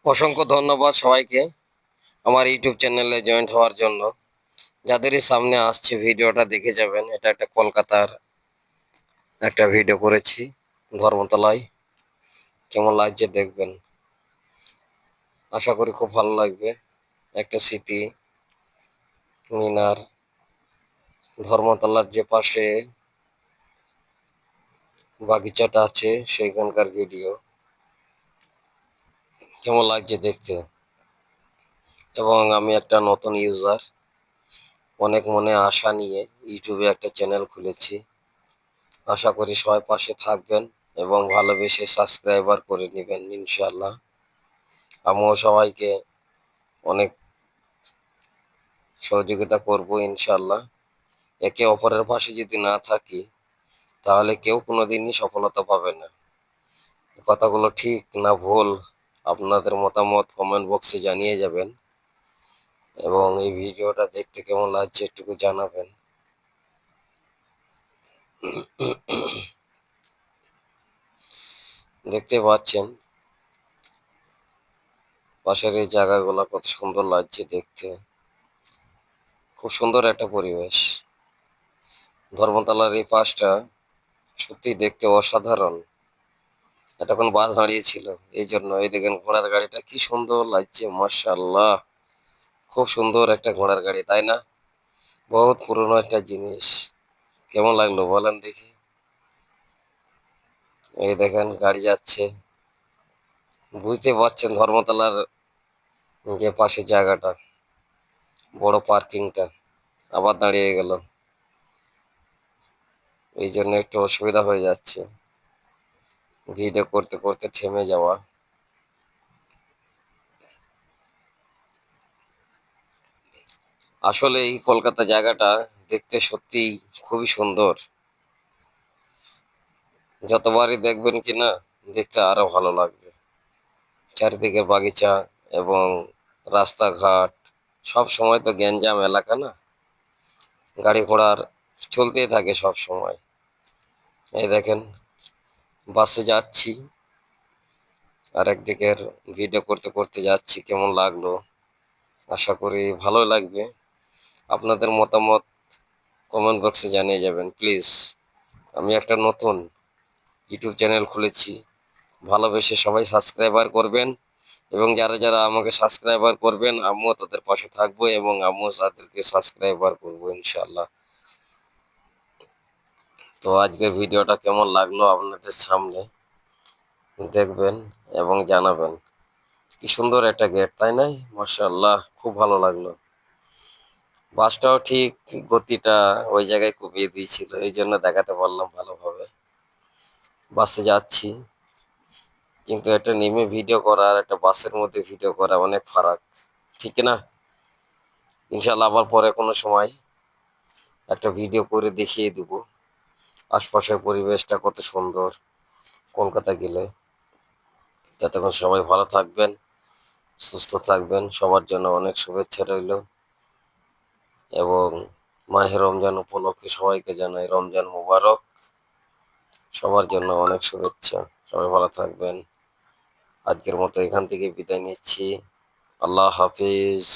অসংখ্য ধন্যবাদ সবাইকে আমার ইউটিউব চ্যানেলে জয়েন্ট হওয়ার জন্য। যাদেরই সামনে আসছে ভিডিওটা দেখে যাবেন। এটা একটা কলকাতার একটা ভিডিও করেছি ধর্মতলায়। কেমন লাগছে দেখবেন, আশা করি খুব ভালো লাগবে। একটা স্মৃতি মিনার, ধর্মতলার যে পাশে বাগিচাটা আছে সেইখানকার ভিডিও। কেমন লাগছে দেখতে। এবং আমি একটা নতুন ইউজার, অনেক মনে আশা নিয়ে ইউটিউবে একটা চ্যানেল খুলেছি। আশা করি সবাই পাশে থাকবেন এবং ভালোবেসে সাবস্ক্রাইবার করে নেবেন ইনশাআল্লাহ। আমিও সবাইকে অনেক সহযোগিতা করব ইনশাআল্লাহ। একে অপরের পাশে যদি না থাকি তাহলে কেউ কোনোদিনই সফলতা পাবে না। কথাগুলো ঠিক না ভুল আপনাদের মতামত কমেন্ট বক্সে জানিয়ে যাবেন এবং এই ভিডিওটা দেখতে কেমন লাগছে একটু জানাবেন। দেখতে পাচ্ছেন পাশের এই জায়গাগুলো কত সুন্দর লাগছে দেখতে। খুব সুন্দর একটা পরিবেশ। ধর্মতলার এই পাশটা সত্যি দেখতে অসাধারণ। এতক্ষণ বাস দাঁড়িয়েছিল এই জন্য। এই দেখেন ঘোড়ার গাড়িটা কি সুন্দর লাগছে, মাশাআল্লাহ। খুব সুন্দর একটা ঘোড়ার গাড়ি, তাই না? বহুত পুরনো একটা জিনিস। কেমন লাগলো বলেন দেখি। এই দেখেন গাড়ি যাচ্ছে। বুঝতে পারছেন ধর্মতলার যে পাশে জায়গাটা, বড় পার্কিংটা আবার দাঁড়িয়ে গেল। এই জন্য একটু অসুবিধা হয়ে যাচ্ছে ভিডিও করতে করতে থেমে যাওয়া। আসলে এই কলকাতা জায়গাটা দেখতে সত্যিই খুবই সুন্দর। যতবারই দেখবেন কিনা দেখতে আরো ভালো লাগবে। চারিদিকে বাগিচা এবং রাস্তাঘাট, সব সময় তো গ্যাঞ্জাম এলাকা না, গাড়ি ঘোড়ার চলতেই থাকে সব সময়। এই দেখেন বাসে যাচ্ছি আর একদিকের ভিডিও করতে করতে যাচ্ছি। কেমন লাগলো আশা করি ভালো লাগবে। আপনাদের মতামত কমেন্ট বক্সে জানিয়ে যাবেন প্লিজ। আমি একটা নতুন ইউটিউব চ্যানেল খুলেছি, ভালোবেসে সবাই সাবস্ক্রাইবার করবেন এবং যারা যারা আমাকে সাবস্ক্রাইবার করবেন আমিও তাদের পাশে থাকবো এবং আমিও তাদেরকে সাবস্ক্রাইবার করবো ইনশাআল্লাহ। তো আজকের ভিডিওটা কেমন লাগলো আপনাদের সামনে দেখবেন এবং জানাবেন। কি সুন্দর একটা গেট, তাই না? মাশাআল্লাহ, খুব ভালো লাগলো। বাসটাও ঠিক গতিটা ওই জায়গায় কমিয়ে দিয়েছিল, এই জন্য দেখাতে পারলাম ভালোভাবে। বাসে যাচ্ছি, কিন্তু একটা নেমে ভিডিও করা আর একটা বাসের মধ্যে ভিডিও করা অনেক ফারাক, ঠিক না? ইনশাআল্লাহ আবার পরে কোনো সময় একটা ভিডিও করে দেখিয়ে দিব আশপাশের পরিবেশটা কত সুন্দর কলকাতা গেলে। ততক্ষণ সবাই ভালো থাকবেন, সুস্থ থাকবেন, সবার জন্য অনেক শুভেচ্ছা রইল এবং মাহে রমজান উপলক্ষে সবাইকে জানাই রমজান মুবারক। সবার জন্য অনেক শুভেচ্ছা। সবাই ভালো থাকবেন। আজকের মতো এখান থেকে বিদায় নিচ্ছি। আল্লাহ হাফিজ।